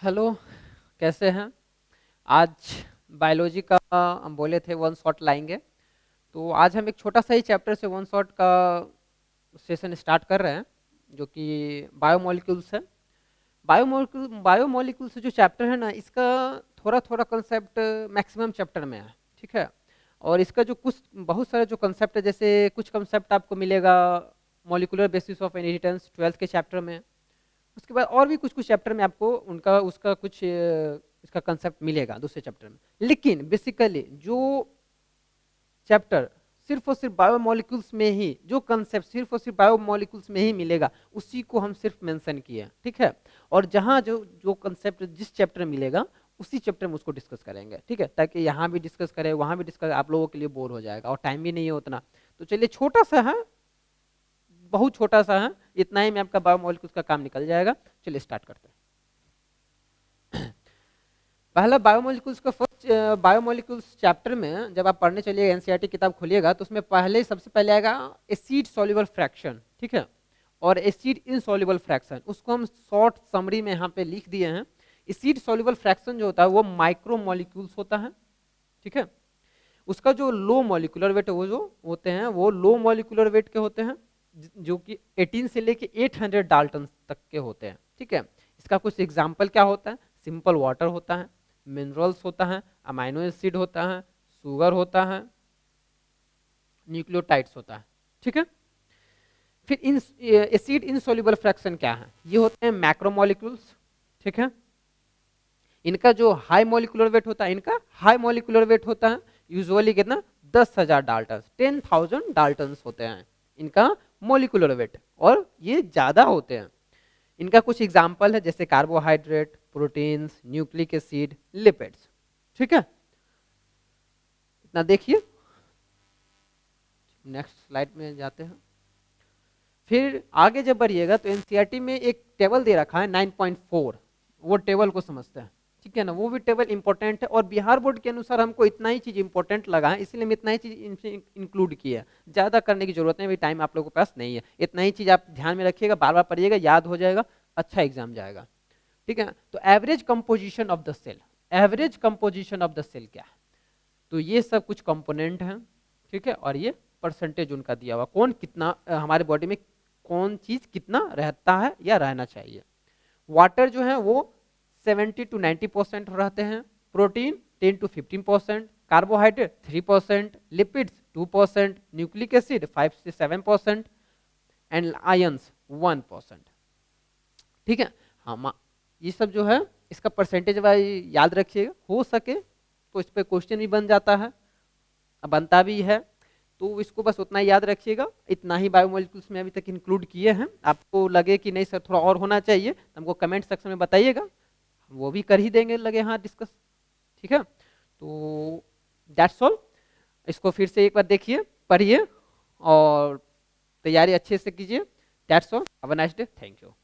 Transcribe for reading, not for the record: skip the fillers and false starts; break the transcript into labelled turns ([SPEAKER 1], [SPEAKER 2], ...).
[SPEAKER 1] Hello. कैसे हैं? आज बायोलॉजी का हम बोले थे वन शॉट लाएंगे। तो आज हम एक छोटा सा ही चैप्टर से वन शॉट का सेशन स्टार्ट कर रहे हैं, जो कि बायोमोलिक्यूल्स है। बायोमोलिक्यूल से जो चैप्टर है ना, इसका थोड़ा थोड़ा कंसेप्ट मैक्सिमम चैप्टर में है। ठीक है। और इसका जो कुछ बहुत सारे जो कंसेप्ट है, जैसे कुछ कंसेप्ट आपको मिलेगा molecular basis of inheritance 12th के चैप्टर में। उसके बाद और भी कुछ कुछ चैप्टर में आपको उनका उसका कुछ इसका कंसेप्ट मिलेगा दूसरे चैप्टर में। लेकिन बेसिकली जो चैप्टर सिर्फ और सिर्फ बायोमोलिक्यूल्स में ही, जो कंसेप्ट सिर्फ और सिर्फ बायोमोलिक्यूल्स में ही मिलेगा, उसी को हम सिर्फ मेंशन किए हैं। ठीक है। और जहां जो जो कंसेप्ट जिस चैप्टर में मिलेगा, उसी चैप्टर में उसको डिस्कस करेंगे। ठीक है, ताकि यहाँ भी डिस्कस करें वहां भी डिस्कस, आप लोगों के लिए बोर हो जाएगा और टाइम भी नहीं है उतना। तो चलिए, छोटा सा है, बहुत छोटा सा है, इतना ही में आपका बायोमोलिक्यूल्स का काम निकल जाएगा। चलिए स्टार्ट करते हैं। पहला बायोमोलिक्यूल्स का फर्स्ट बायोमोलिक्यूल्स चैप्टर में जब आप पढ़ने चलिएगा, एनसीईआरटी किताब खोलिएगा, तो उसमें सबसे पहले आएगा एसिड सॉल्युबल फ्रैक्शन। ठीक है। और एसिड इनसॉल्युबल फ्रैक्शन, उसको हम शॉर्ट समरी में यहाँ पे लिख दिए हैं। एसिड सॉल्युबल फ्रैक्शन जो होता है वो माइक्रोमोलिक्यूल्स होता है। ठीक है। उसका जो लो मॉलिक्यूलर वेट वो जो होते हैं वो लो मॉलिक्यूलर वेट के होते हैं, जो कि 18 से लेके 800 डाल्टन तक के होते हैं। ठीक है। इसका कुछ एग्जाम्पल क्या होता है? सिंपल वाटर होता है, मिनरल्स होता है, अमाइनो एसिड होता है, शुगर होता है, न्यूक्लियोटाइड्स होता है। ठीक है। फिर इन एसिड इनसॉल्युबल फ्रैक्शन क्या है? ये होते हैं मैक्रोमोलिक्यूल्स। ठीक है। इनका जो हाई मॉलिक्यूलर वेट होता है, इनका हाई मॉलिक्यूलर वेट होता है यूजुअली कितना? 10,000 डाल्टन, 10,000 डाल्टन होते हैं इनका मॉलिक्यूलर वेट, और ये ज्यादा होते हैं। इनका कुछ एग्जाम्पल है, जैसे carbohydrate, proteins, nucleic acid, lipids. ठीक है। इतना देखिए, नेक्स्ट स्लाइड में जाते हैं। फिर आगे जब बढ़िएगा तो एनसीईआरटी में एक टेबल दे रखा है 9.4, वो टेबल को समझते हैं। ठीक है ना, वो भी टेबल इंपॉर्टेंट है, और बिहार बोर्ड के अनुसार हमको इतना ही चीज इंपॉर्टेंट लगा है, इसलिए हम इतना ही चीज इंक्लूड किया है। ज्यादा करने की जरूरत नहीं, टाइम आप लोगों के पास नहीं है। इतना ही चीज आप ध्यान में रखिएगा, बार बार पढ़िएगा, याद हो जाएगा, अच्छा एग्जाम जाएगा। ठीक है। तो average composition of the cell, average composition of the cell क्या है? तो ये सब कुछ कंपोनेंट हैं। ठीक है। और ये परसेंटेज उनका दिया हुआ, कौन कितना हमारे बॉडी में कौन चीज कितना रहता है या रहना चाहिए। वाटर जो है वो 70 to 90% रहते हैं, protein 10 to 15%, carbohydrate 3%, lipids 2%, nucleic acid 5 से 7%, एंड आयंस 1%। ठीक है। हाँ, ये सब जो है इसका परसेंटेज वाइज याद रखिएगा, हो सके तो इस पे क्वेश्चन भी बन जाता है, बनता भी है। तो इसको बस उतना ही याद रखिएगा। इतना ही बायोमोलिक्यूल्स में अभी तक इंक्लूड किए हैं। आपको लगे कि नहीं सर थोड़ा और होना चाहिए, तो हमको कमेंट सेक्शन में बताइएगा, वो भी कर ही देंगे, लगे हाँ डिस्कस। ठीक है। तो दैट्स ऑल। इसको फिर से एक बार देखिए, पढ़िए और तैयारी अच्छे से कीजिए। That's all. Have a nice day. Thank you.